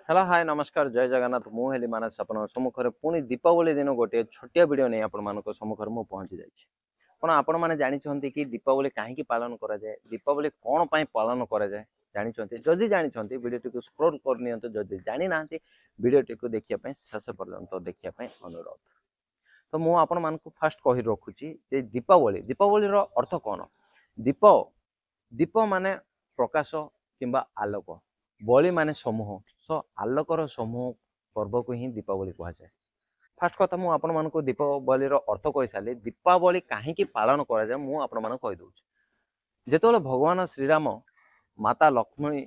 Hello hi नमस्कार जय जगन्नाथ मुझे मानस आप सम्मुखें पुणी दीपावली दिन गोटे छोटिया वीडियो नहीं आपण सम्मुखें मुझे पहुंची जाए आपण मैंने जानते कि दीपावली कहीं पालन करा जाए दीपावली कौन पाई पालन करा जाए जानते जदि जानते वीडियो टी स्क्रोल करनी जदि जानी ना वीडियो टी देखिए शेष पर्यंत देखिए अनुरोध। तो मुझे आपण मान फास्ट कही रखुची दीपावली दीपावली अर्थ कौन दीप दीप माने प्रकाश किंबा आलोक बली माने समूह सो आलोकर समूह पर्व को ही दीपावली कह जाए। फास्ट कथा मुझे आपण मान दीपावली अर्थ कही सारी दीपावली कहीं पालन करा जाए मुझे आपण मान कही दूची जेतोले भगवान श्रीराम माता लक्ष्मी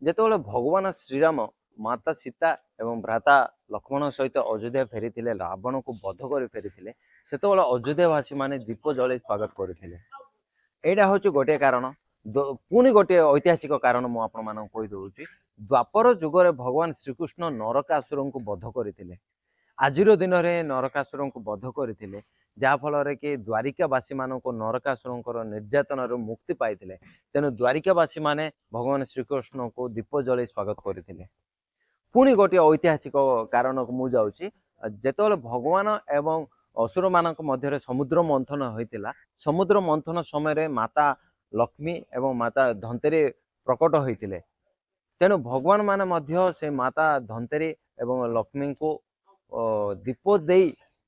जेतोले भगवान श्रीराम माता सीता एवं भ्राता लक्ष्मण सहित अयोध्या फेरी रावण को बध कर फेरी से अयोध्यावासी माने दीप जल स्वागत करते यहाँ हूँ गोटे कारण पुणी गोटे ऐतिहासिक कारण मुझे कही दूसरी द्वापर जुगर भगवान श्रीकृष्ण नरकासुर को बध करते आज दिन में नरकासुर को बध करते जहाँफल कि द्वारिकावासी मान नरकासुर निर्यातन मुक्ति पाई तेणु द्वारिकावासी माने भगवान श्रीकृष्ण को दीप जल स्वागत करते पुणी गोटे ऐतिहासिक कारण को मुझे जाऊँगी जेतोले भगवान एवं असुर मान मध्य समुद्र मंथन होता समुद्र मंथन समय माता लक्ष्मी एवं माता धंतेरी प्रकट होते तेणु भगवान माने से माता धंतेरी एवं लक्ष्मी को दीप दे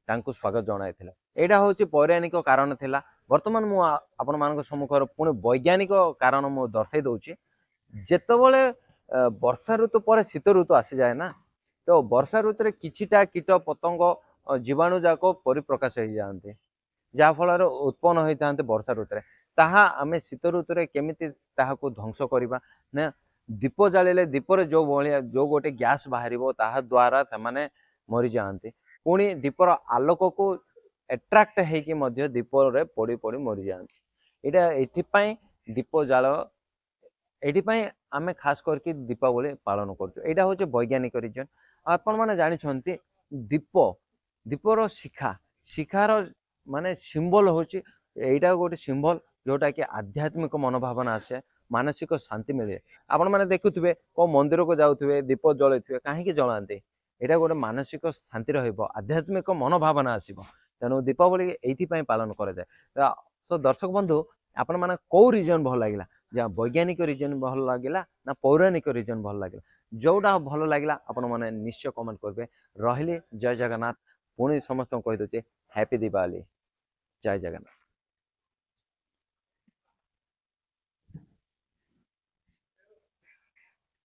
स्वागत जनाई यहाँ हूँ पौराणिक कारण थिला। वर्तमान मुझे सम्मुखर पुणी वैज्ञानिक कारण मुझे दर्शाई दूची जेतबले वर्षा ऋतु पर शीत ऋतु आसी जाए ना तो वर्षा ऋतु किछिटा कीट पतंग जीवाणु जाक परिप्रकाश हो जाते जहाँफल उत्पन्न होता वर्षा ऋतु ताहा आमे शीत ऋतु केमिति ताहाको ध्वंस करवा ना दीप जालिले दीपर जो भाया जो गोटे गैस बाहर ताहा द्वारा से मरी जाती पुणी दीपर आलोक को एट्राक्ट होकर दीपर पड़ी पड़ी मरी जाती यहाँ ये दीप जाल ये आमे खास करके दीपावली पालन कर हूँ वैज्ञानिक रिजन। आपण मैंने जानते दीप दीपर शिखा शिखार माने सिंबल हूँ यहीटा गोटे सिंबल जोटा कि आध्यात्मिक मनोभावना आसे मानसिक शांति मिले आपण मैंने देखुवे को मंदिर को जाऊे दीप जलुवे कहीं जलाते यहाँ गोटे मानसिक शांति रध्यात्मिक मनोभावना आसो तेणु दीपावली ये पालन करा जाए। सो दर्शक बंधु आपण मैंने कौ रिजन भल लगे जहाँ वैज्ञानिक रिजन भल लगे ना पौराणिक रिजन भल लगे जोटा भल लगे आपण मैंने निश्चय कमेंट करेंगे। रही जय जगन्नाथ पुणी समस्त कही दूचे हैप्पी दीपावली जय जगन्नाथ।